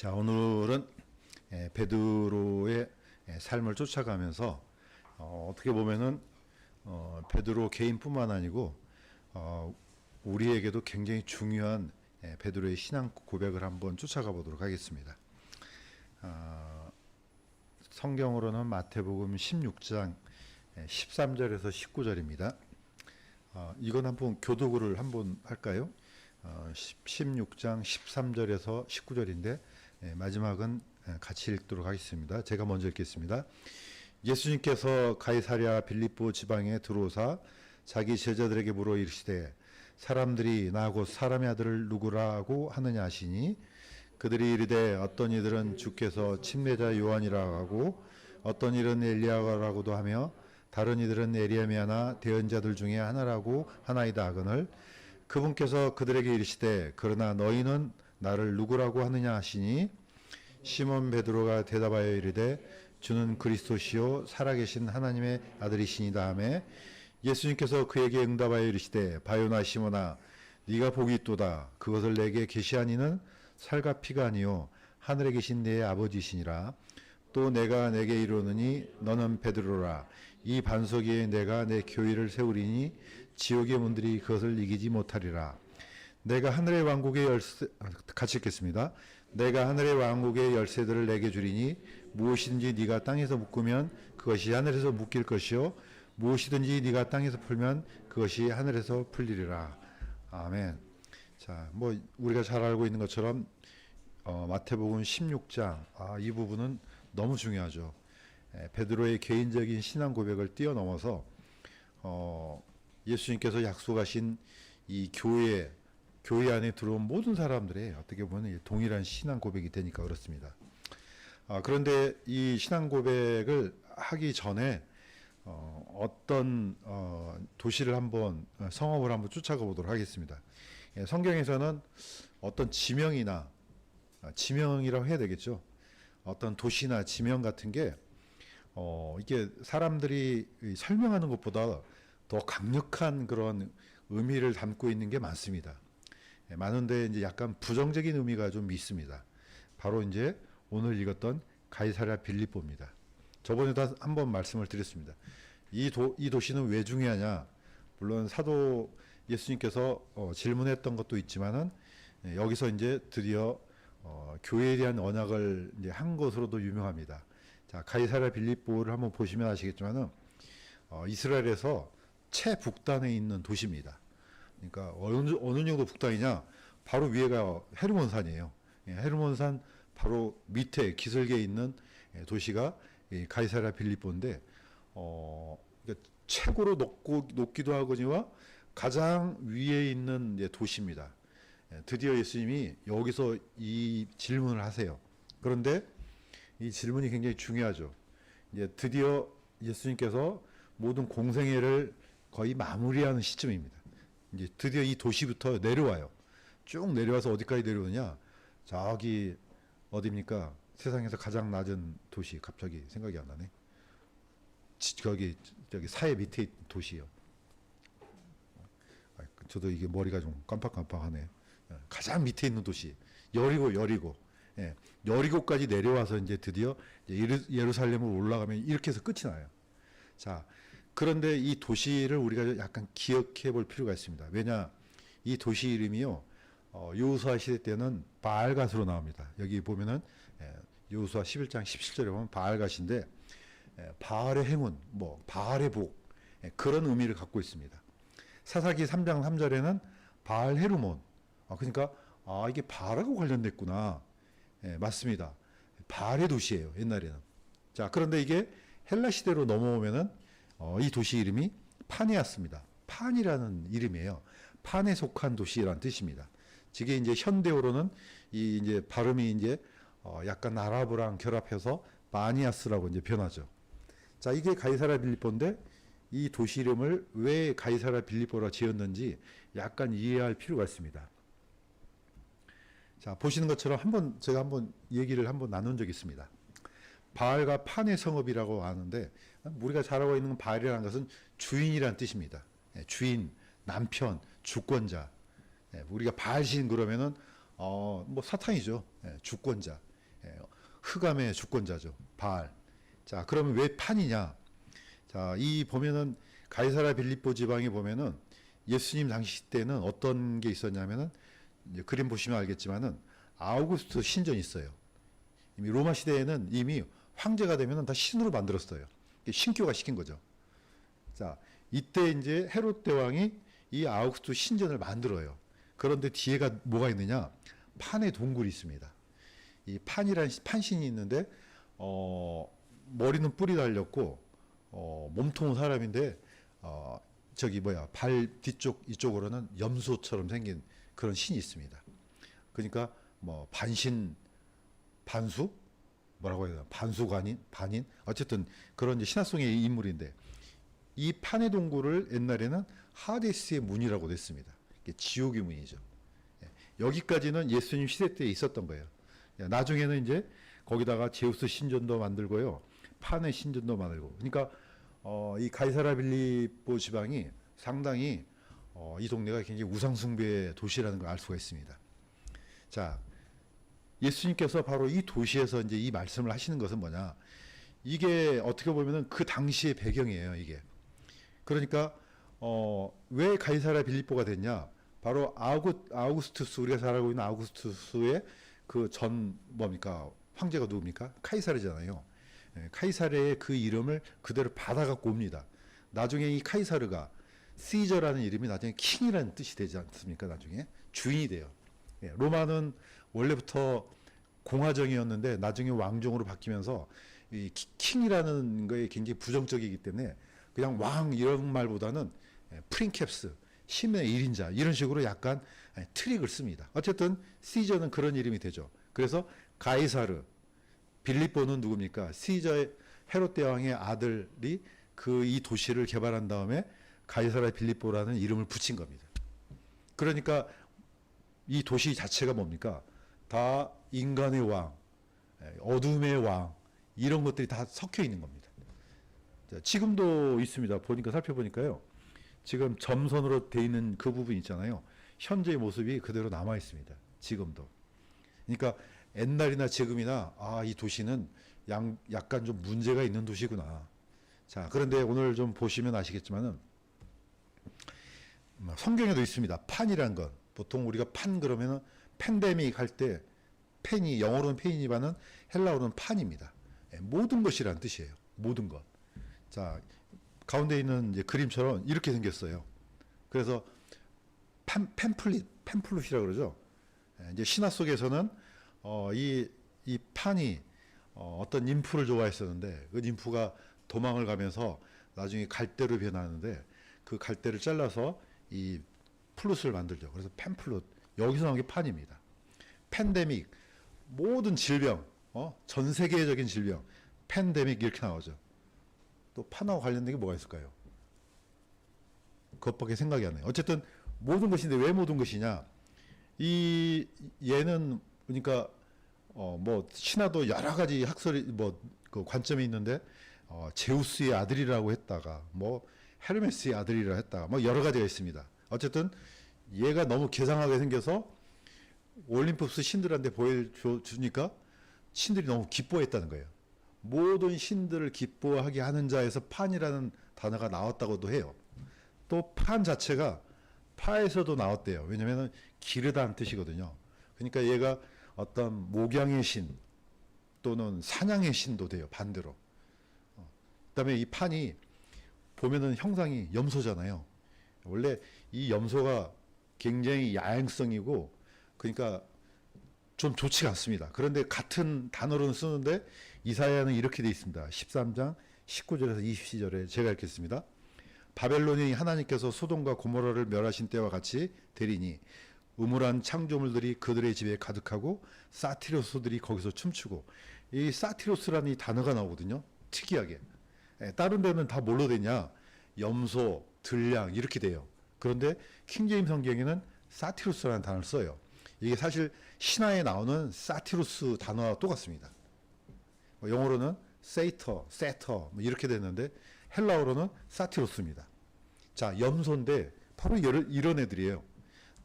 자, 오늘은 베드로의 삶을 쫓아가면서 어떻게 보면은 베드로 개인뿐만 아니고 우리에게도 굉장히 중요한 베드로의 신앙 고백을 한번 쫓아가 보도록 하겠습니다. 성경으로는 마태복음 16장 13절에서 19절입니다. 이건 한번 교독을 한번 할까요? 16장 13절에서 19절인데 마지막은 같이 읽도록 하겠습니다. 제가 먼저 읽겠습니다. 예수님께서 가이사랴 빌립보 지방에 들어오사 자기 제자들에게 물어 이르시되 사람들이 나 곧 사람의 아들을 누구라고 하느냐 하시니 그들이 이르되 어떤 이들은 주께서 침례자 요한이라 하고 어떤 이들은 엘리야라고도 하며 다른 이들은 에리야미야나 대언자들 중에 하나라고 하나이다 하거늘 그분께서 그들에게 이르시되 그러나 너희는 나를 누구라고 하느냐 하시니 시몬 베드로가 대답하여 이르되 주는 그리스도시요 살아계신 하나님의 아들이시니다 하매 예수님께서 그에게 응답하여 이르시되 바요나 시몬아 네가 복이 있도다 그것을 내게 계시하니는 살과 피가 아니요 하늘에 계신 내 아버지시니라 또 내가 내게 이르노니 너는 베드로라 이 반석 위에 내가 내 교회를 세우리니 지옥의 문들이 그것을 이기지 못하리라. 내가 하늘의 왕국의 열쇠 같이 읽겠습니다. 내가 하늘의 왕국의 열쇠들을 내게 주리니 무엇이든지 네가 땅에서 묶으면 그것이 하늘에서 묶일 것이요 무엇이든지 네가 땅에서 풀면 그것이 하늘에서 풀리리라. 아멘. 자, 뭐 우리가 잘 알고 있는 것처럼 마태복음 16장 이 부분은 너무 중요하죠. 베드로의 개인적인 신앙 고백을 뛰어넘어서 예수님께서 약속하신 이 교회 안에 들어온 모든 사람들의 어떻게 보면 동일한 신앙 고백이 되니까 그렇습니다. 그런데 이 신앙 고백을 하기 전에 어떤 도시를 한번 성읍을 한번 쫓아가 보도록 하겠습니다. 성경에서는 어떤 지명이나 지명이라고 해야 되겠죠. 어떤 도시나 지명 같은 게 이게 사람들이 설명하는 것보다 더 강력한 그런 의미를 담고 있는 게 많습니다. 많은데 이제 약간 부정적인 의미가 좀 있습니다. 바로 이제 오늘 읽었던 가이사랴 빌립보입니다. 저번에도 한번 말씀을 드렸습니다. 이 도시는 왜 중요하냐? 물론 사도 예수님께서 질문했던 것도 있지만은 여기서 이제 드디어 교회에 대한 언약을 이제 한 것으로도 유명합니다. 자, 가이사랴 빌립보를 한번 보시면 아시겠지만은 이스라엘에서 최북단에 있는 도시입니다. 그러니까 어느 정도 북단이냐? 바로 위에가 헤르몬산이에요. 헤르몬산 바로 밑에 기슭에 있는 도시가 가이사랴 빌립보인데 그러니까 최고로 높기도 하거니와 가장 위에 있는 도시입니다. 드디어 예수님이 여기서 이 질문을 하세요. 그런데 이 질문이 굉장히 중요하죠. 이제 드디어 예수님께서 모든 공생애를 거의 마무리하는 시점입니다. 이제 드디어 이 도시부터 내려와요. 쭉 내려와서 어디까지 내려오느냐? 저기 어디입니까? 세상에서 가장 낮은 도시. 갑자기 생각이 안 나네. 저기 사해 밑에 있는 도시요. 저도 이게 머리가 좀 깜빡깜빡하네. 가장 밑에 있는 도시 여리고 여리고까지 내려와서 이제 드디어 예루살렘으로 올라가면 이렇게 해서 끝이 나요. 자, 그런데 이 도시를 우리가 약간 기억해 볼 필요가 있습니다. 왜냐, 이 도시 이름이요 여호수아 시대 때는 바알갓으로 나옵니다. 여기 보면은 여호수아 11장 17절에 보면 바알갓인데 바알의 행운, 뭐 바알의 복 그런 의미를 갖고 있습니다. 사사기 3장 3절에는 바알 헤르몬 그러니까 이게 바알하고 관련됐구나. 맞습니다. 바알의 도시예요. 옛날에는. 자, 그런데 이게 헬라 시대로 넘어오면은 이 도시 이름이 파네였습니다. 판이라는 이름이에요. 판에 속한 도시라는 뜻입니다. 이게 이제 현대어로는 이 이제 발음이 이제 약간 아랍어랑 결합해서 바니아스라고 이제 변하죠. 자, 이게 가이사랴 빌립보인데 이 도시 이름을 왜 가이사랴 빌립보라 지었는지 약간 이해할 필요가 있습니다. 자, 보시는 것처럼 제가 한번 얘기를 나눈 적이 있습니다. 바알과 판의 성읍이라고 하는데 우리가 잘 알고 있는 건 바알이라는 것은 주인이라는 뜻입니다. 주인, 남편, 주권자. 우리가 바알신 그러면은 뭐 사탄이죠. 주권자. 흑암의 주권자죠. 바알. 자, 그러면 왜 판이냐? 자, 이 보면은 가이사라 빌립보 지방에 보면은 예수님 당시 때는 어떤 게 있었냐면은 이제 그림 보시면 알겠지만은 아우구스투 신전이 있어요. 이미 로마 시대에는 이미 황제가 되면은 다 신으로 만들었어요. 신교가 시킨 거죠. 자, 이때 이제 헤롯 대왕이 이 아우구스투 신전을 만들어요. 그런데 뒤에가 뭐가 있느냐? 판의 동굴이 있습니다. 이 판이라는 판신이 있는데 머리는 뿔이 달렸고 몸통은 사람인데 저기 뭐야 발 뒤쪽 이쪽으로는 염소처럼 생긴 그런 신이 있습니다. 그러니까 뭐 반신 반수 뭐라고 해야 되나 반수관인 반인 어쨌든 그런 이제 신화 속의 인물인데 이 판의 동굴을 옛날에는 하데스의 문이라고 됐습니다. 이게 지옥의 문이죠. 여기까지는 예수님 시대 때 있었던 거예요. 나중에는 이제 거기다가 제우스 신전도 만들고요, 판의 신전도 만들고. 그러니까 이 가이사라 빌립보 지방이 상당히 이 동네가 굉장히 우상숭배의 도시라는 걸 알 수가 있습니다. 자, 예수님께서 바로 이 도시에서 이제 이 말씀을 하시는 것은 뭐냐? 이게 어떻게 보면은 그 당시의 배경이에요, 이게. 그러니까 왜 가이사라 빌립보가 됐냐? 바로 아우구스투스, 우리가 잘 알고 있는 아우구스투스의 그 전 뭡니까? 황제가 누굽니까? 카이사르잖아요. 카이사르의 그 이름을 그대로 받아갖고 옵니다. 나중에 이 카이사르가 시저라는 이름이 나중에 킹이라는 뜻이 되지 않습니까? 나중에 주인이 돼요. 로마는 원래부터 공화정이었는데 나중에 왕정으로 바뀌면서 이 킹이라는 거에 굉장히 부정적이기 때문에 그냥 왕 이런 말보다는 프린캡스, 신의 1인자 이런 식으로 약간 트릭을 씁니다. 어쨌든 시저는 그런 이름이 되죠. 그래서 가이사르, 빌립보는 누굽니까? 시저의 헤롯 대왕의 아들이 그 이 도시를 개발한 다음에 가이사라 빌립보라는 이름을 붙인 겁니다. 그러니까 이 도시 자체가 뭡니까? 다 인간의 왕, 어둠의 왕 이런 것들이 다 섞여 있는 겁니다. 자, 지금도 있습니다. 보니까 살펴보니까요. 지금 점선으로 돼 있는 그 부분 있잖아요. 현재의 모습이 그대로 남아 있습니다. 지금도. 그러니까 옛날이나 지금이나 이 도시는 약간 좀 문제가 있는 도시구나. 자, 그런데 오늘 좀 보시면 아시겠지만은 성경에도 있습니다. 판이란 것. 보통 우리가 판 그러면은 팬데믹 할 때 펜이 영어로는 페인이지만은 헬라어로는 판입니다. 모든 것이란 뜻이에요. 모든 것. 자, 가운데 있는 이제 그림처럼 이렇게 생겼어요. 그래서 팸플릿이라고 그러죠. 이제 신화 속에서는 이 판이 어떤 ним프를 좋아했었는데 그 ним프가 도망을 가면서 나중에 갈대로 변하는데 그 갈대를 잘라서 이 플룻을 만들죠. 그래서 팸플룻. 여기서 나온 게 판입니다. 팬데믹, 모든 질병, 전 세계적인 질병, 팬데믹 이렇게 나오죠. 또 판하고 관련된 게 뭐가 있을까요? 그것밖에 생각이 안 나요. 어쨌든 모든 것인데 왜 모든 것이냐? 얘는 그러니까 뭐 신화도 여러 가지 학설이 그 관점이 있는데 제우스의 아들이라고 했다가 뭐 헤르메스의 아들이라 했다가 뭐 여러 가지가 있습니다. 어쨌든 얘가 너무 괴상하게 생겨서 올림푸스 신들한테 보여주니까 신들이 너무 기뻐했다는 거예요. 모든 신들을 기뻐하게 하는 자에서 판이라는 단어가 나왔다고도 해요. 또 판 자체가 파에서도 나왔대요. 왜냐하면 기르다는 뜻이거든요. 그러니까 얘가 어떤 목양의 신 또는 사냥의 신도 돼요. 반대로. 그다음에 이 판이 보면은 형상이 염소잖아요. 원래 이 염소가 굉장히 야행성이고 그러니까 좀 좋지가 않습니다. 그런데 같은 단어로는 쓰는데 이사야는 이렇게 돼 있습니다. 13장 19절에서 20절에 제가 읽겠습니다. 바벨론이 하나님께서 소돔과 고모라를 멸하신 때와 같이 되리니 음울한 창조물들이 그들의 집에 가득하고 사티로스들이 거기서 춤추고. 이 사티로스라는 이 단어가 나오거든요. 특이하게. 다른 데는 다 뭘로 되냐? 염소, 들량 이렇게 돼요. 그런데 킹제임 성경에는 사티로스라는 단어를 써요. 이게 사실 신화에 나오는 사티루스 단어와 똑같습니다. 영어로는 세터 뭐 이렇게 됐는데 헬라어로는 사티루스입니다. 자, 염소인데 바로 이런 애들이에요.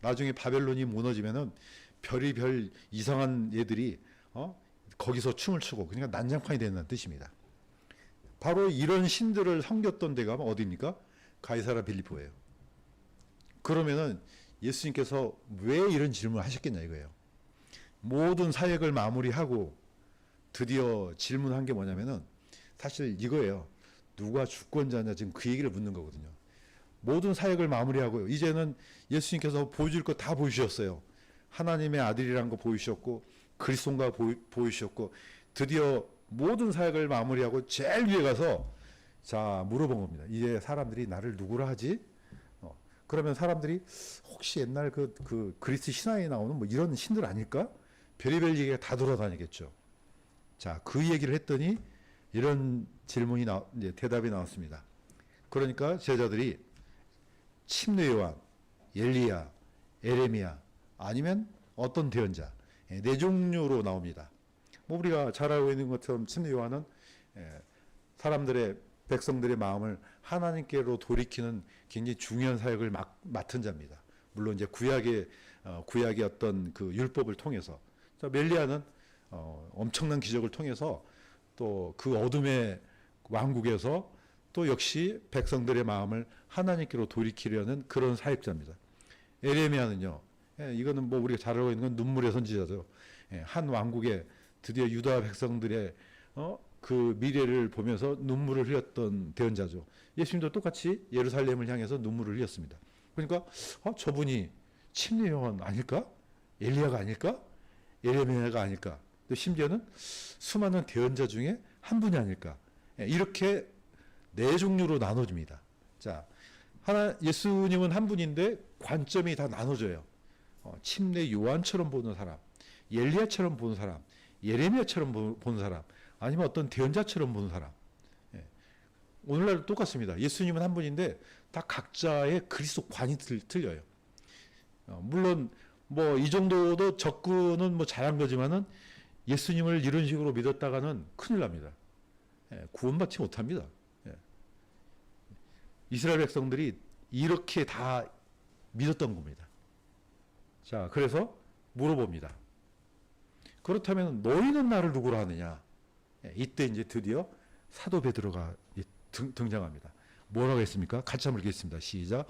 나중에 바벨론이 무너지면은 별이별 이상한 애들이 거기서 춤을 추고 그러니까 난장판이 된다는 뜻입니다. 바로 이런 신들을 섬겼던 데가 어디입니까? 가이사라 빌립보예요. 그러면은 예수님께서 왜 이런 질문을 하셨겠냐 이거예요. 모든 사역을 마무리하고 드디어 질문한 게 뭐냐면은 사실 이거예요. 누가 주권자냐 지금 그 얘기를 묻는 거거든요. 모든 사역을 마무리하고요. 이제는 예수님께서 보여줄 거 다 보여주셨어요. 하나님의 아들이라는 거 보여주셨고 그리스도인가 보여주셨고 드디어 모든 사역을 마무리하고 제일 위에 가서 자 물어본 겁니다. 이제 사람들이 나를 누구라 하지? 그러면 사람들이 혹시 옛날 그 그리스 신화에 나오는 뭐 이런 신들 아닐까? 별의별 얘기가 다 돌아다니겠죠. 자, 그 얘기를 했더니 이런 질문이 이제 대답이 나왔습니다. 그러니까 제자들이 침례 요한, 엘리야, 에레미야 아니면 어떤 대언자 네 종류로 나옵니다. 뭐 우리가 잘 알고 있는 것처럼 침례 요한은 사람들의 백성들의 마음을 하나님께로 돌이키는 굉장히 중요한 사역을 맡은 자입니다. 물론 이제 구약의 어떤 그 율법을 통해서 멜리야는 엄청난 기적을 통해서 또 그 어둠의 왕국에서 또 역시 백성들의 마음을 하나님께로 돌이키려는 그런 사역자입니다. 에레미야는요, 이거는 뭐 우리가 잘 알고 있는 건 눈물의 선지자죠. 한 왕국에 드디어 유다 백성들의 그 미래를 보면서 눈물을 흘렸던 대언자죠. 예수님도 똑같이 예루살렘을 향해서 눈물을 흘렸습니다. 그러니까 저분이 침례 요한 아닐까? 엘리야가 아닐까? 에레미야가 아닐까? 또 심지어는 수많은 대언자 중에 한 분이 아닐까? 이렇게 네 종류로 나눠집니다. 자, 예수님은 한 분인데 관점이 다 나눠져요. 침례 요한처럼 보는 사람, 엘리야처럼 보는 사람, 예레미야처럼 보는 사람, 아니면 어떤 대언자처럼 보는 사람. 오늘날도 똑같습니다. 예수님은 한 분인데 다 각자의 그리스도관이 틀려요. 물론 뭐 이 정도도 접근은 뭐 잘한 거지만은 예수님을 이런 식으로 믿었다가는 큰일 납니다. 구원받지 못합니다. 이스라엘 백성들이 이렇게 다 믿었던 겁니다. 자, 그래서 물어봅니다. 그렇다면 너희는 나를 누구로 하느냐? 이때 이제 드디어 사도 베드로가 등장합니다. 뭐라고 했습니까? 같이 한번 읽겠습니다. 시작.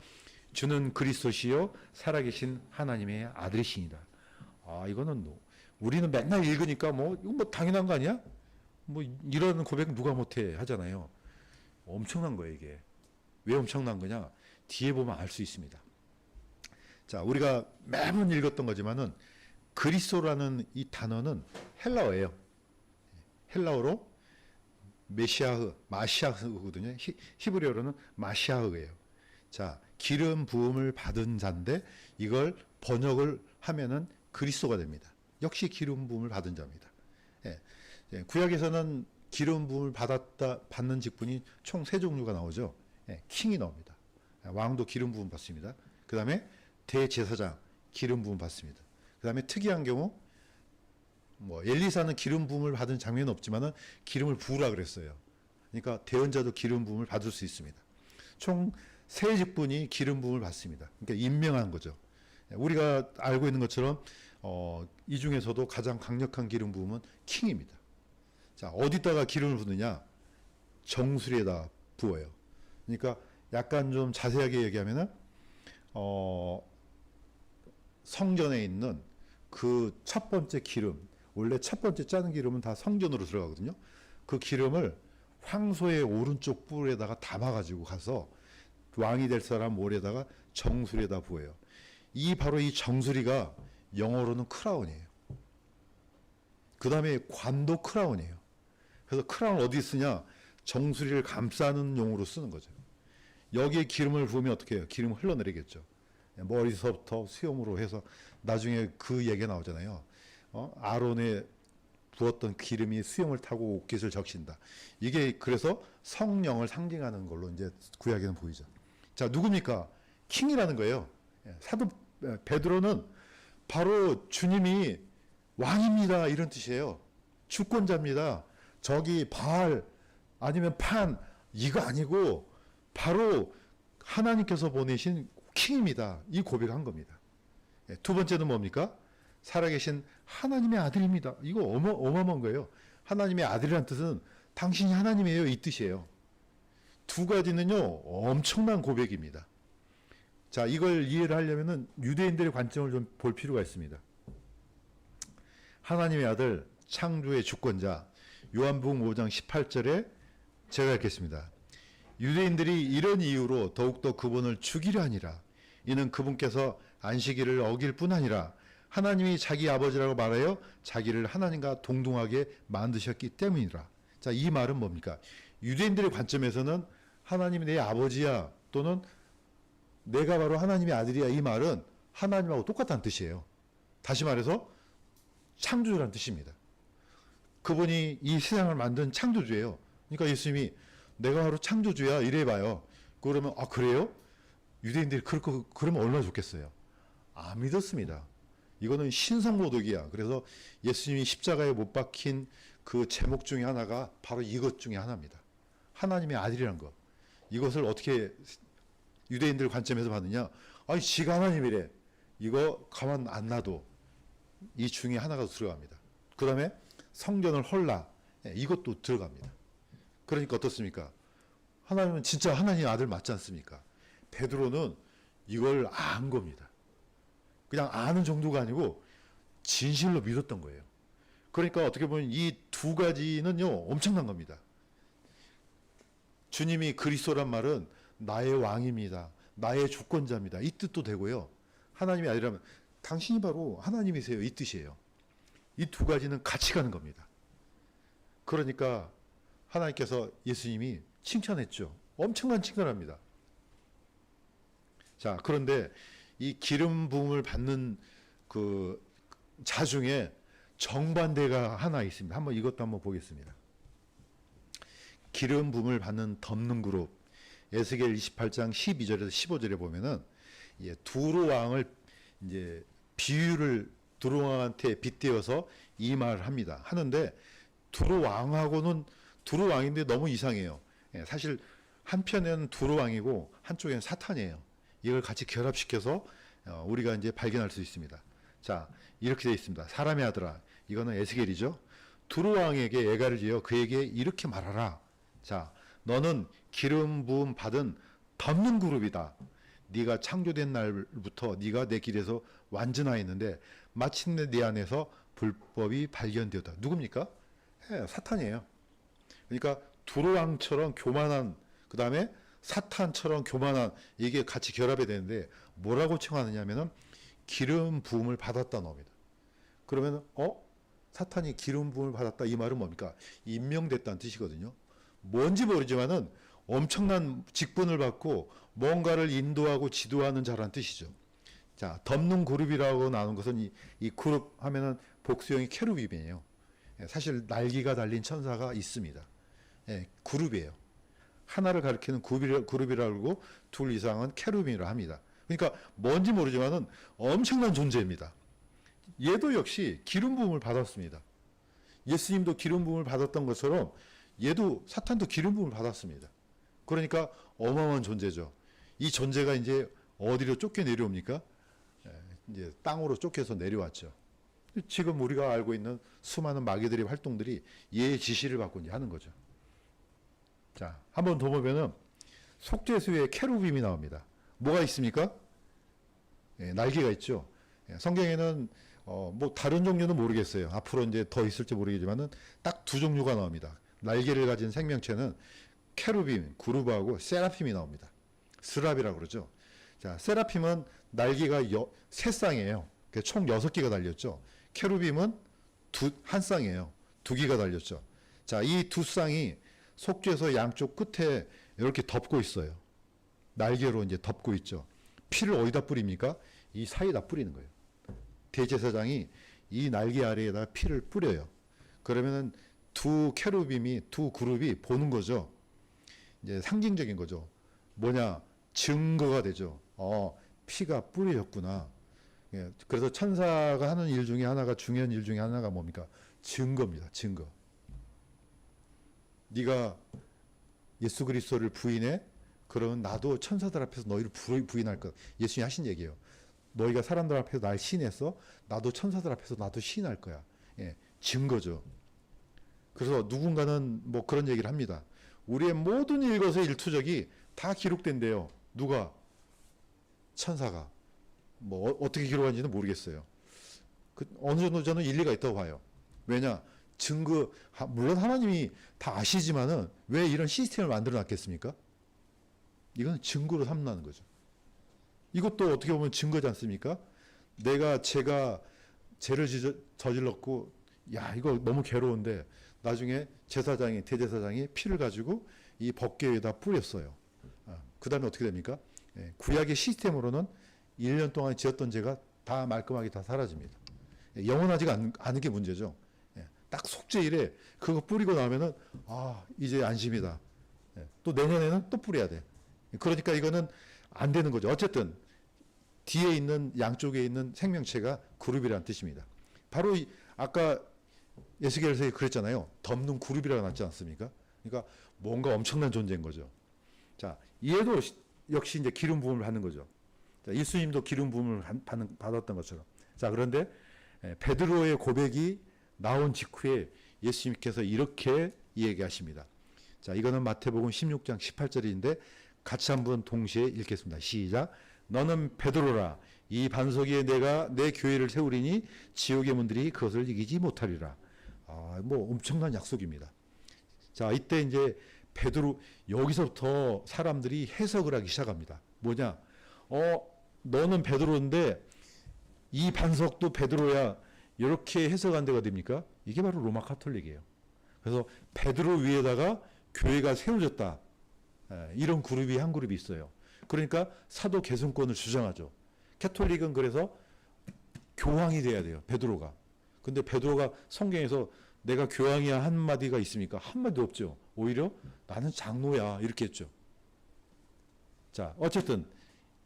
주는 그리스도시요 살아계신 하나님의 아들이시니라. 이거는 우리는 맨날 읽으니까 이거 뭐 당연한 거 아니야? 뭐 이런 고백 누가 못해 하잖아요. 엄청난 거예요 이게. 왜 엄청난 거냐? 뒤에 보면 알 수 있습니다. 자, 우리가 매번 읽었던 거지만은 그리스도라는 이 단어는 헬라어예요. 헬라어로 마시아흐거든요. 히브리어로는 마시아흐예요. 자, 기름 부음을 받은 자인데 이걸 번역을 하면은 그리스도가 됩니다. 역시 기름 부음을 받은 자입니다. 구약에서는 기름 부음을 받는 직분이 총 세 종류가 나오죠. 킹이 나옵니다. 왕도 기름 부음 받습니다. 그 다음에 대제사장 기름 부음 받습니다. 그 다음에 특이한 경우 엘리사는 기름 부음을 받은 장면은 없지만은 기름을 부으라 그랬어요. 그러니까 대언자도 기름 부음을 받을 수 있습니다. 총 세 직분이 기름 부음을 받습니다. 그러니까 임명한 거죠. 우리가 알고 있는 것처럼 이 중에서도 가장 강력한 기름 부음은 킹입니다. 자, 어디다가 기름을 붓느냐? 정수리에다 부어요. 그러니까 약간 좀 자세하게 얘기하면은 성전에 있는 그 첫 번째 기름, 원래 첫 번째 짜는 기름은 다 성전으로 들어가거든요. 그 기름을 황소의 오른쪽 뿔에다가 담아가지고 가서 왕이 될 사람 볼에다가 정수리에다 부어요. 바로 이 정수리가 영어로는 크라운이에요. 그 다음에 관도 크라운이에요. 그래서 크라운 어디 쓰냐? 정수리를 감싸는 용으로 쓰는 거죠. 여기에 기름을 부으면 어떻게 해요? 기름 흘러내리겠죠. 머리서부터 수염으로 해서 나중에 그 얘기가 나오잖아요. 아론에 부었던 기름이 수염을 타고 옷깃을 적신다. 이게 그래서 성령을 상징하는 걸로 이제 구약에는 보이죠. 자, 누굽니까? 킹이라는 거예요. 사도 베드로는 바로 주님이 왕입니다 이런 뜻이에요. 주권자입니다. 저기 바알 아니면 판 이거 아니고 바로 하나님께서 보내신 킹입니다. 이 고백한 겁니다. 두 번째는 뭡니까? 살아계신 하나님의 아들입니다. 이거 어마어마한 거예요. 하나님의 아들이란 뜻은 당신이 하나님이에요, 이 뜻이에요. 두 가지는요 엄청난 고백입니다. 자, 이걸 이해를 하려면은 유대인들의 관점을 좀 볼 필요가 있습니다. 하나님의 아들, 창조의 주권자, 요한복음 5장 18절에 제가 읽겠습니다. 유대인들이 이런 이유로 더욱더 그분을 죽이려 하니라. 이는 그분께서 안식일을 어길 뿐 아니라 하나님이 자기 아버지라고 말하여 자기를 하나님과 동등하게 만드셨기 때문이라. 자, 이 말은 뭡니까? 유대인들의 관점에서는 하나님이 내 아버지야, 또는 내가 바로 하나님의 아들이야, 이 말은 하나님하고 똑같다는 뜻이에요. 다시 말해서 창조주라는 뜻입니다. 그분이 이 세상을 만든 창조주예요. 그러니까 예수님이 내가 바로 창조주야 이래 봐요. 그러면 아 그래요? 유대인들이 그러면 얼마나 좋겠어요. 안 믿었습니다. 이거는 신성모독이야. 그래서 예수님이 십자가에 못 박힌 그 제목 중에 하나가 바로 이것 중에 하나입니다. 하나님의 아들이란 것. 이것을 어떻게 유대인들 관점에서 봤느냐? 아니 지가 하나님이래. 이거 가만 안 놔도 이 중에 하나가 들어갑니다. 그 다음에 성전을 헐라. 이것도 들어갑니다. 그러니까 어떻습니까? 하나님은 진짜 하나님 아들 맞지 않습니까? 베드로는 이걸 안 겁니다. 그냥 아는 정도가 아니고 진실로 믿었던 거예요. 그러니까 어떻게 보면 이 두 가지는요 엄청난 겁니다. 주님이 그리스도란 말은 나의 왕입니다. 나의 주권자입니다. 이 뜻도 되고요. 하나님이 아니라면 당신이 바로 하나님이세요. 이 뜻이에요. 이 두 가지는 같이 가는 겁니다. 그러니까 하나님께서 예수님이 칭찬했죠. 엄청난 칭찬합니다. 자, 그런데 이 기름 부음을 받는 그 자 중에 정반대가 하나 있습니다. 이것도 한번 보겠습니다. 기름 부음을 받는 덮는 그룹. 에스겔 28장 12절에서 15절에 보면은 두로 왕을 이제 비유를 두로 왕한테 빗대어서 이 말을 합니다. 하는데 두로 왕하고는 두로 왕인데 너무 이상해요. 사실 한편에는 두로 왕이고 한쪽에는 사탄이에요. 이걸 같이 결합시켜서 우리가 이제 발견할 수 있습니다. 자, 이렇게 되어 있습니다. 사람의 아들아, 이거는 에스겔이죠. 두로 왕에게 애가를 지어 그에게 이렇게 말하라. 자, 너는 기름 부음 받은 덮는 그룹이다. 네가 창조된 날부터 네가 내 길에서 완전하였는데 마침내 네 안에서 불법이 발견되었다. 누굽니까? 사탄이에요. 그러니까 두로 왕처럼 교만한, 그 다음에 사탄처럼 교만한, 이게 같이 결합이 되는데 뭐라고 칭하느냐 하면은 기름 부음을 받았다 놈이다. 그러면 사탄이 기름 부음을 받았다, 이 말은 뭡니까? 임명됐다는 뜻이거든요. 뭔지 모르지만은 엄청난 직분을 받고 뭔가를 인도하고 지도하는 자라는 뜻이죠. 자, 덮는 그룹이라고 나눈 것은 이 그룹 하면은 복수형이 케루빔이에요. 사실 날개가 달린 천사가 있습니다. 그룹이에요. 하나를 가리키는 그룹이라고 둘 이상은 케루빔이라 합니다. 그러니까 뭔지 모르지만은 엄청난 존재입니다. 얘도 역시 기름 부음을 받았습니다. 예수님도 기름 부음을 받았던 것처럼 얘도, 사탄도 기름 부음을 받았습니다. 그러니까 어마어마한 존재죠. 이 존재가 이제 어디로 쫓겨 내려옵니까? 이제 땅으로 쫓겨서 내려왔죠. 지금 우리가 알고 있는 수많은 마귀들의 활동들이 얘의 지시를 받고 이제 하는 거죠. 자, 한 번 더 보면은 속죄수에 케루빔이 나옵니다. 뭐가 있습니까? 날개가 있죠. 성경에는 뭐 다른 종류는 모르겠어요. 앞으로 이제 더 있을지 모르겠지만은 딱 두 종류가 나옵니다. 날개를 가진 생명체는 케루빔, 구루바하고 세라핌이 나옵니다. 스랍이라고 그러죠. 자, 세라핌은 날개가 세 쌍이에요. 총 6개가 달렸죠. 케루빔은 한 쌍이에요. 2개가 달렸죠. 자, 이 두 쌍이 속죄소 양쪽 끝에 이렇게 덮고 있어요. 날개로 이제 덮고 있죠. 피를 어디다 뿌립니까? 이 사이에다 뿌리는 거예요. 대제사장이 이 날개 아래에다 피를 뿌려요. 그러면은 두 케루빔이, 두 그룹이 보는 거죠. 이제 상징적인 거죠. 뭐냐? 증거가 되죠. 피가 뿌려졌구나. 그래서 천사가 하는 일 중에 하나가, 중요한 일 중에 하나가 뭡니까? 증거입니다. 증거. 네가 예수 그리스도를 부인해? 그러면 나도 천사들 앞에서 너희를 부인할 것. 예수님이 하신 얘기예요. 너희가 사람들 앞에서 날 시인했어. 나도 천사들 앞에서 나도 시인할 거야. 예, 증거죠. 그래서 누군가는 뭐 그런 얘기를 합니다. 우리의 모든 일거수일투족이 다 기록된대요. 누가? 천사가. 뭐 어떻게 기록한지는 모르겠어요. 어느 정도 저는 일리가 있다고 봐요. 왜냐? 증거, 물론 하나님이 다 아시지만은 왜 이런 시스템을 만들어 놨겠습니까? 이건 증거로 삼는 거죠. 이것도 어떻게 보면 증거지 않습니까? 제가 죄를 저질렀고, 야, 이거 너무 괴로운데, 나중에 대제사장이 피를 가지고 이 법궤 위에다 뿌렸어요. 그 다음에 어떻게 됩니까? 예, 구약의 시스템으로는 1년 동안 지었던 죄가 다 말끔하게 다 사라집니다. 예, 영원하지가 않은 게 문제죠. 예, 딱 속죄일에 그거 뿌리고 나면은, 이제 안심이다. 예, 또 내년에는 또 뿌려야 돼. 그러니까 이거는 안 되는 거죠. 어쨌든 뒤에 있는 양쪽에 있는 생명체가 그룹이라는 뜻입니다. 바로 아까 에스겔서에 그랬잖아요. 덮는 그룹이라고 났지 않습니까? 그러니까 뭔가 엄청난 존재인 거죠. 자, 얘도 역시 이제 기름 부음을 받는 거죠. 자, 예수님도 기름 부음을 받았던 것처럼. 자, 그런데 베드로의 고백이 나온 직후에 예수님께서 이렇게 얘기하십니다. 자, 이거는 마태복음 16장 18절인데 같이 한번 동시에 읽겠습니다. 시작. 너는 베드로라. 이 반석 위에 내가 내 교회를 세우리니 지옥의 문들이 그것을 이기지 못하리라. 뭐 엄청난 약속입니다. 자, 이때 이제 베드로, 여기서부터 사람들이 해석을 하기 시작합니다. 뭐냐? 너는 베드로인데 이 반석도 베드로야. 이렇게 해석한 데가 됩니까? 이게 바로 로마 카톨릭이에요. 그래서 베드로 위에다가 교회가 세워졌다. 이런 그룹이 한 그룹이 있어요. 그러니까 사도 계승권을 주장하죠. 캐톨릭은 그래서 교황이 돼야 돼요. 베드로가. 근데 베드로가 성경에서 내가 교황이야 한마디가 있습니까? 한마디도 없죠. 오히려 나는 장로야 이렇게 했죠. 자, 어쨌든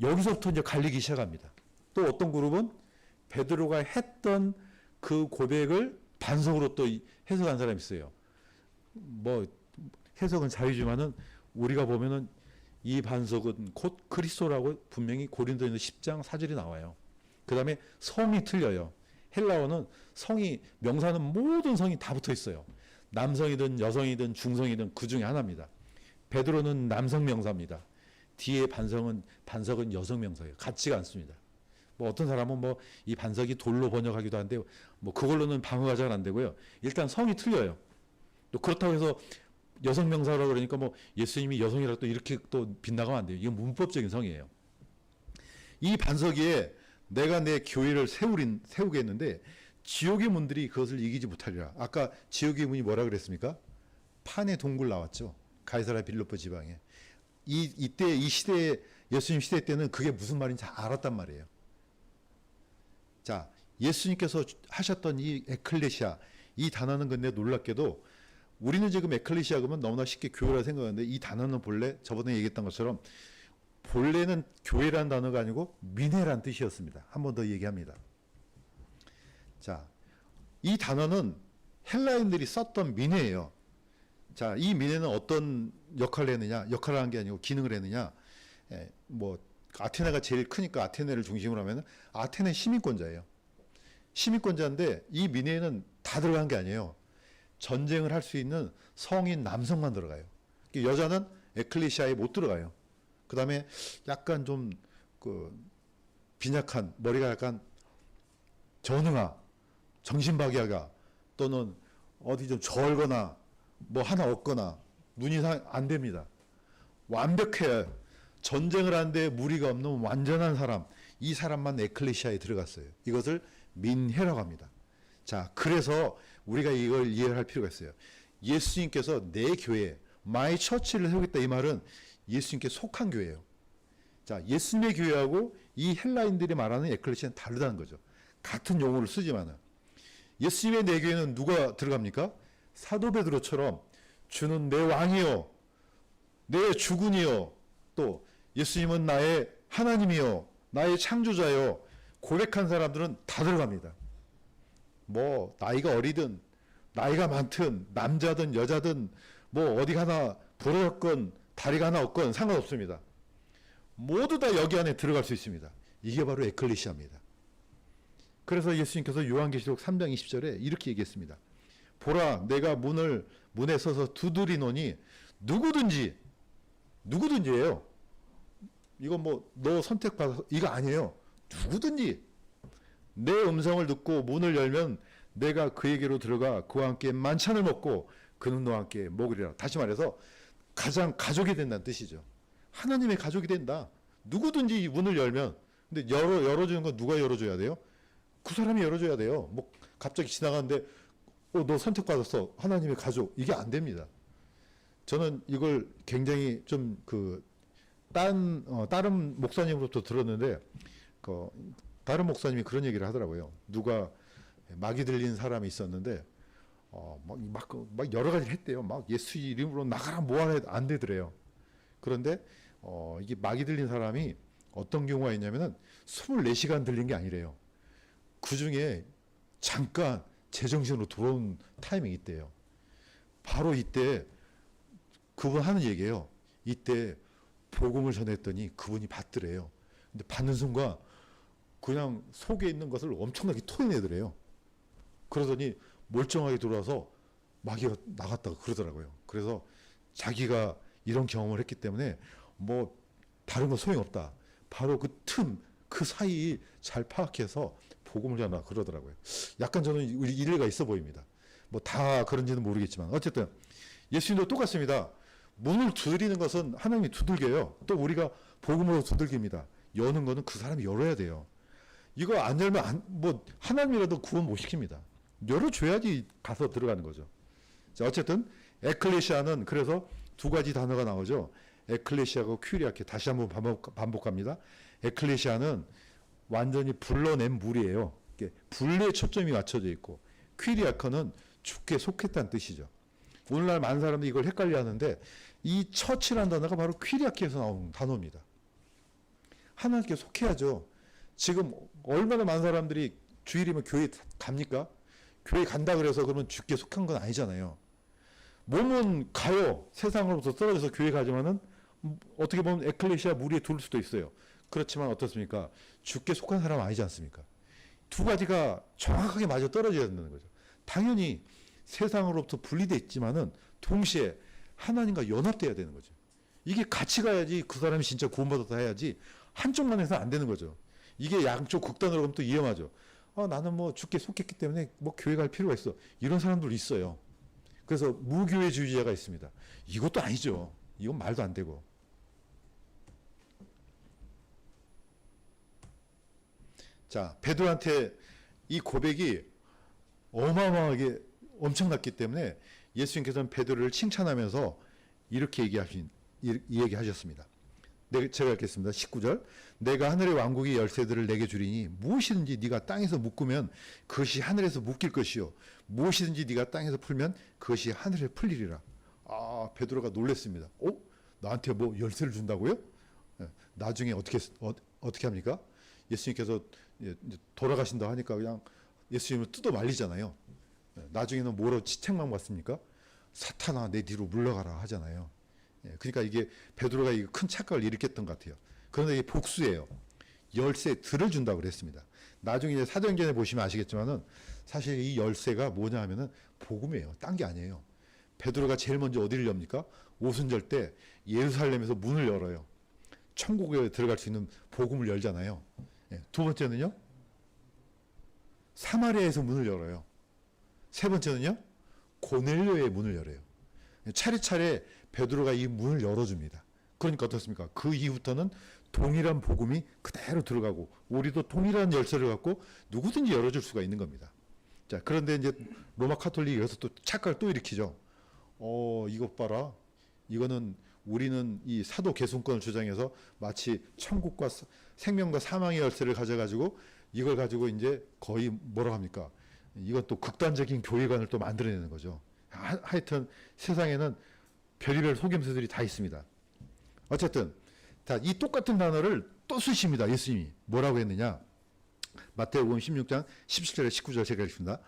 여기서부터 이제 갈리기 시작합니다. 또 어떤 그룹은 베드로가 했던 그 고백을 반석으로 또 해석한 사람이 있어요. 뭐 해석은 자유지만은 우리가 보면은 이 반석은 곧 그리스도라고 분명히 고린도전서 10장 4절이 나와요. 그 다음에 성이 틀려요. 헬라어는 성이, 명사는 모든 성이 다 붙어 있어요. 남성이든 여성이든 중성이든 그 중에 하나입니다. 베드로는 남성 명사입니다. 뒤에 반석은 여성 명사예요. 같지가 않습니다. 뭐 어떤 사람은 뭐 이 반석이 돌로 번역하기도 한데 뭐 그걸로는 방어가 잘 안 되고요. 일단 성이 틀려요. 또 그렇다고 해서 여성 명사라고 그러니까 뭐 예수님이 여성이라고 또 이렇게 또 빗나가면 안 돼요. 이건 문법적인 성이에요. 이 반석 위에 내가 내 교회를 세우게 했는데 지옥의 문들이 그것을 이기지 못하리라. 아까 지옥의 문이 뭐라 그랬습니까? 판의 동굴 나왔죠. 가이사랴 빌립보 지방에. 이때 이 시대에 예수님 시대 때는 그게 무슨 말인지 알았단 말이에요. 자, 예수님께서 하셨던 이 에클레시아, 이 단어는 근데 놀랍게도 우리는 지금 에클레시아 그러면 너무나 쉽게 교회라 생각하는데 이 단어는 본래 저번에 얘기했던 것처럼 본래는 교회라는 단어가 아니고 민회란 뜻이었습니다. 한 번 더 얘기합니다. 자, 이 단어는 헬라인들이 썼던 민회예요. 자, 이 민회는 어떤 역할을 했느냐? 역할을 한 게 아니고 기능을 했느냐? 뭐 아테네가 제일 크니까 아테네를 중심으로 하면 아테네 시민권자예요. 시민권자인데 이 민회에는 다 들어간 게 아니에요. 전쟁을 할 수 있는 성인 남성만 들어가요. 여자는 에클레시아에 못 들어가요. 그 다음에 약간 좀 빈약한, 머리가 약간 전응아, 정신박약아, 또는 어디 좀 절거나 뭐 하나 없거나 눈이 안 됩니다. 완벽해요. 전쟁을 하는데 무리가 없는 완전한 사람, 이 사람만 에클레시아에 들어갔어요. 이것을 민회라고 합니다. 자, 그래서 우리가 이걸 이해할 필요가 있어요. 예수님께서 내 교회, 마이 처치를 세우겠다 이 말은 예수님께 속한 교회예요. 자, 예수님의 교회하고 이 헬라인들이 말하는 에클레시아는 다르다는 거죠. 같은 용어를 쓰지만은 예수님의 내 교회는 누가 들어갑니까? 사도 베드로처럼 주는 내 왕이요, 내 주군이요, 또 예수님은 나의 하나님이요, 나의 창조자요, 고백한 사람들은 다 들어갑니다. 뭐 나이가 어리든 나이가 많든 남자든 여자든 뭐 어디 하나 부러졌건 다리가 하나 없건 상관없습니다. 모두 다 여기 안에 들어갈 수 있습니다. 이게 바로 에클레시아입니다. 그래서 예수님께서 요한계시록 3장 20절에 이렇게 얘기했습니다. 보라, 내가 문에 서서 두드리노니 누구든지예요. 이건 뭐 너 선택받아서 이거 아니에요. 누구든지 내 음성을 듣고 문을 열면 내가 그에게로 들어가 그와 함께 만찬을 먹고 그는 너와 함께 먹으리라. 다시 말해서 가장 가족이 된다는 뜻이죠. 하나님의 가족이 된다. 누구든지 이 문을 열면, 근데 열어주는 건 누가 열어줘야 돼요? 그 사람이 열어줘야 돼요. 뭐 갑자기 지나가는데 너 선택받았어. 하나님의 가족. 이게 안 됩니다. 저는 이걸 굉장히 좀 다른 목사님으로부터 들었는데, 다른 목사님이 그런 얘기를 하더라고요. 누가 마귀 들린 사람이 있었는데, 막 여러 가지를 했대요. 막 예수 이름으로 나가라 뭐하라 안 되더래요. 그런데, 이게 마귀 들린 사람이 어떤 경우가 있냐면은 24시간 들린 게 아니래요. 그 중에 잠깐 제정신으로 돌아온 타이밍이 있대요. 바로 이때 그분 하는 얘기예요. 이때 복음을 전했더니 그분이 받더래요. 근데 받는 순간 그냥 속에 있는 것을 엄청나게 토해내더래요. 그러더니 멀쩡하게 돌아와서 마귀가 나갔다고 그러더라고요. 그래서 자기가 이런 경험을 했기 때문에 뭐 다른 건 소용없다. 바로 그 사이 잘 파악해서 복음을 전하라 그러더라고요. 약간 저는 일리가 있어 보입니다. 뭐 다 그런지는 모르겠지만 어쨌든 예수님도 똑같습니다. 문을 두드리는 것은 하나님이 두들겨요. 또 우리가 복음으로 두들깁니다. 여는 거는 그 사람이 열어야 돼요. 이거 안 열면 뭐 하나님이라도 구원 못 시킵니다. 열어줘야지 가서 들어가는 거죠. 자, 어쨌든 에클레시아는 그래서 두 가지 단어가 나오죠. 에클레시아하고 큐리아케. 다시 한번 반복합니다. 에클레시아는 완전히 불러낸 물이에요. 분리에 초점이 맞춰져 있고, 퀴리아커는 주께 속했다는 뜻이죠. 오늘날 많은 사람들이 이걸 헷갈려 하는데, 이 처치라는 단어가 바로 퀴리아케에서 나온 단어입니다. 하나님께 속해야죠. 지금 얼마나 많은 사람들이 주일이면 교회 갑니까? 교회 간다 그래서 그러면 주께 속한 건 아니잖아요. 몸은 가요. 세상으로부터 떨어져서 교회 가지만은 어떻게 보면 에클레시아 무리에 둘 수도 있어요. 그렇지만 어떻습니까? 주께 속한 사람은 아니지 않습니까? 두 가지가 정확하게 맞아 떨어져야 된다는 거죠. 당연히 세상으로부터 분리되어 있지만은 동시에 하나님과 연합돼야 되는 거죠. 이게 같이 가야지 그 사람이 진짜 구원받았다 해야지 한쪽만 해서는 안 되는 거죠. 이게 양쪽 극단으로 가면 또 위험하죠. 나는 뭐 주께 속했기 때문에 뭐 교회 갈 필요가 있어. 이런 사람들 있어요. 그래서 무교회주의자가 있습니다. 이것도 아니죠. 이건 말도 안 되고. 자, 베드로한테 이 고백이 어마어마하게 엄청났기 때문에 예수님께서는 베드로를 칭찬하면서 이렇게 얘기하셨습니다. 제가 읽겠습니다. 19절. 내가 하늘의 왕국의 열쇠들을 내게 주리니 무엇이든지 네가 땅에서 묶으면 그것이 하늘에서 묶일 것이요 무엇이든지 네가 땅에서 풀면 그것이 하늘에 풀리리라. 베드로가 놀랐습니다. 나한테 뭐 열쇠를 준다고요? 나중에 어떻게 합니까? 예수님께서 돌아가신다 하니까 그냥 예수님을 뜯어 말리잖아요. 나중에는 뭐로 책망 받습니까? 사탄아 내 뒤로 물러가라 하잖아요. 그러니까 이게 베드로가 큰 착각을 일으켰던 것 같아요. 그런데 이게 복수예요. 열쇠들을 준다고 그랬습니다. 나중에 이제 사도행전에 보시면 아시겠지만은 사실 이 열쇠가 뭐냐 하면은 복음이에요. 딴 게 아니에요. 베드로가 제일 먼저 어디를 엽니까? 오순절 때 예루살렘에서 문을 열어요. 천국에 들어갈 수 있는 복음을 열잖아요. 두 번째는요, 사마리아에서 문을 열어요. 세 번째는요, 고넬료의 문을 열어요. 차례차례 베드로가 이 문을 열어줍니다. 그러니까 어떻습니까? 그 이후부터는 동일한 복음이 그대로 들어가고 우리도 동일한 열쇠를 갖고 누구든지 열어줄 수가 있는 겁니다. 자, 그런데 이제 로마 카톨릭이 여기서 또 착각을 또 일으키죠. 이것 봐라. 이거는 우리는 이 사도 계승권을 주장해서 마치 천국과 생명과 사망의 열쇠를 가져가지고 이걸 가지고 이제 거의 뭐라 합니까? 이건 또 극단적인 교회관을 또 만들어내는 거죠. 하여튼 세상에는 별의별 속임수들이 다 있습니다. 어쨌든 이 똑같은 단어를 또 쓰십니다. 예수님이 뭐라고 했느냐? 마태복음 16장 17절에 19절 제가 읽습니다.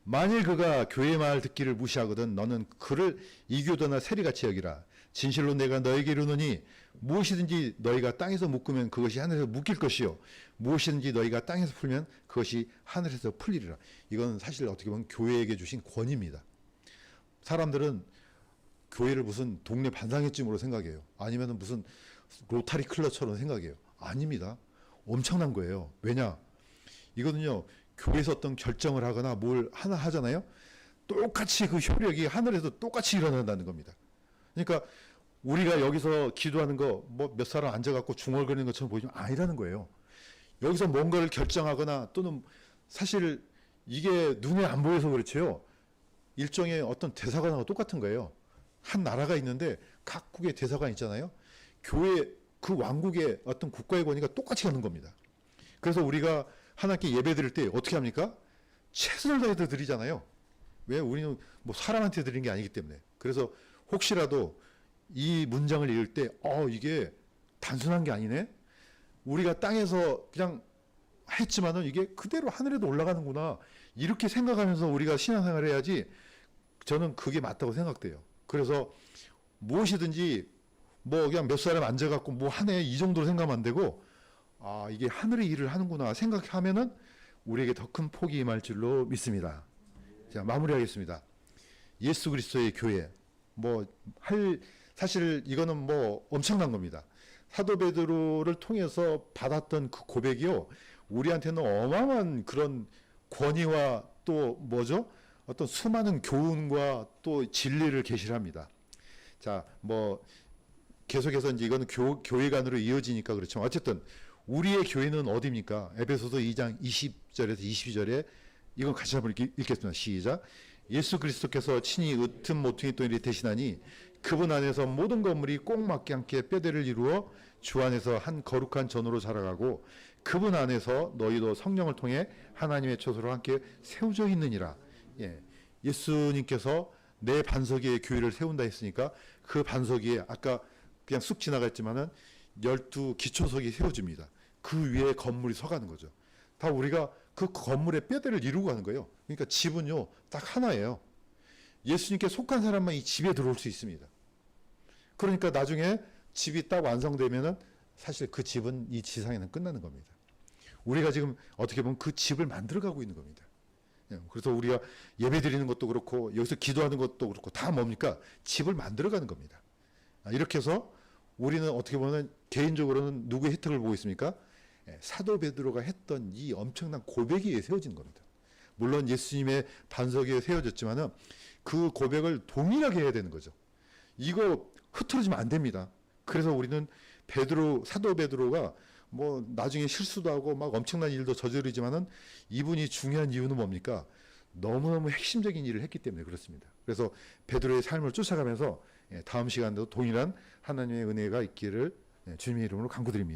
만일 그가 교회의 말 듣기를 무시하거든 너는 그를 이교도나 세리같이 여기라. 진실로 내가 너에게 이르노니 무엇이든지 너희가 땅에서 묶으면 그것이 하늘에서 묶일 것이요 무엇이든지 너희가 땅에서 풀면 그것이 하늘에서 풀리리라. 이건 사실 어떻게 보면 교회에게 주신 권위입니다. 사람들은 교회를 무슨 동네 반상회쯤으로 생각해요. 아니면 무슨 로타리 클럽처럼 생각해요. 아닙니다. 엄청난 거예요. 왜냐? 이거는요, 교회에서 어떤 결정을 하거나 뭘 하나 하잖아요. 똑같이 그 효력이 하늘에서 똑같이 일어난다는 겁니다. 그러니까 우리가 여기서 기도하는 거 뭐 몇 사람 앉아갖고 중얼거리는 것처럼 보이지만 아니라는 거예요. 여기서 뭔가를 결정하거나 또는 사실 이게 눈에 안 보여서 그렇지요. 일종의 어떤 대사관하고 똑같은 거예요. 한 나라가 있는데 각국의 대사관 있잖아요. 교회 그 왕국의 어떤 국가의 권위가 똑같이 가는 겁니다. 그래서 우리가 하나님께 예배 드릴 때 어떻게 합니까? 최선을 다해서 드리잖아요. 왜? 우리는 뭐 사람한테 드리는 게 아니기 때문에. 그래서 혹시라도 이 문장을 읽을 때 이게 단순한 게 아니네. 우리가 땅에서 그냥 했지만은 이게 그대로 하늘에도 올라가는구나. 이렇게 생각하면서 우리가 신앙생활을 해야지 저는 그게 맞다고 생각돼요. 그래서 무엇이든지 뭐 그냥 몇 사람 앉아갖고 뭐 하네 이 정도로 생각하면 안 되고 이게 하늘의 일을 하는구나 생각하면은 우리에게 더 큰 복이 임할 줄로 믿습니다. 자, 마무리하겠습니다. 예수 그리스도의 교회 사실 이거는 뭐 엄청난 겁니다. 사도 베드로를 통해서 받았던 그 고백이요, 우리한테는 어마어마한 그런 권위와 또 뭐죠? 어떤 수많은 교훈과 또 진리를 계시합니다. 자, 뭐 계속해서 이제 이거는 교회관으로 이어지니까 그렇지만 어쨌든 우리의 교회는 어디입니까? 에베소서 2장 20절에서 22절에 이건 같이 한번 읽겠습니다. 시작. 예수 그리스도께서 친히 으뜸 모퉁이 돌이 되시나니 그분 안에서 모든 건물이 꼭 맞게 함께 뼈대를 이루어 주 안에서 한 거룩한 전으로 자라가고 그분 안에서 너희도 성령을 통해 하나님의 처소로 함께 세워져 있느니라. 예수님께서 내 반석 위에 교회를 세운다 했으니까 그 반석 위에 아까 그냥 쑥 지나갔지만은 12 기초석이 세워집니다. 그 위에 건물이 서가는 거죠. 다 우리가 그 건물의 뼈대를 이루고 가는 거예요. 그러니까 집은요, 딱 하나예요. 예수님께 속한 사람만 이 집에 들어올 수 있습니다. 그러니까 나중에 집이 딱 완성되면은 사실 그 집은 이 지상에는 끝나는 겁니다. 우리가 지금 어떻게 보면 그 집을 만들어가고 있는 겁니다. 그래서 우리가 예배 드리는 것도 그렇고 여기서 기도하는 것도 그렇고 다 뭡니까? 집을 만들어가는 겁니다. 이렇게 해서 우리는 어떻게 보면 개인적으로는 누구의 혜택을 보고 있습니까? 사도 베드로가 했던 이 엄청난 고백이 위에 세워지는 겁니다. 물론 예수님의 반석 위에 세워졌지만은 그 고백을 동일하게 해야 되는 거죠. 이거 흐트러지면 안 됩니다. 그래서 우리는 사도 베드로가 뭐 나중에 실수도 하고 막 엄청난 일도 저지르지만은 이분이 중요한 이유는 뭡니까? 너무너무 핵심적인 일을 했기 때문에 그렇습니다. 그래서 베드로의 삶을 쫓아가면서 다음 시간에도 동일한 하나님의 은혜가 있기를 주님의 이름으로 간구드립니다.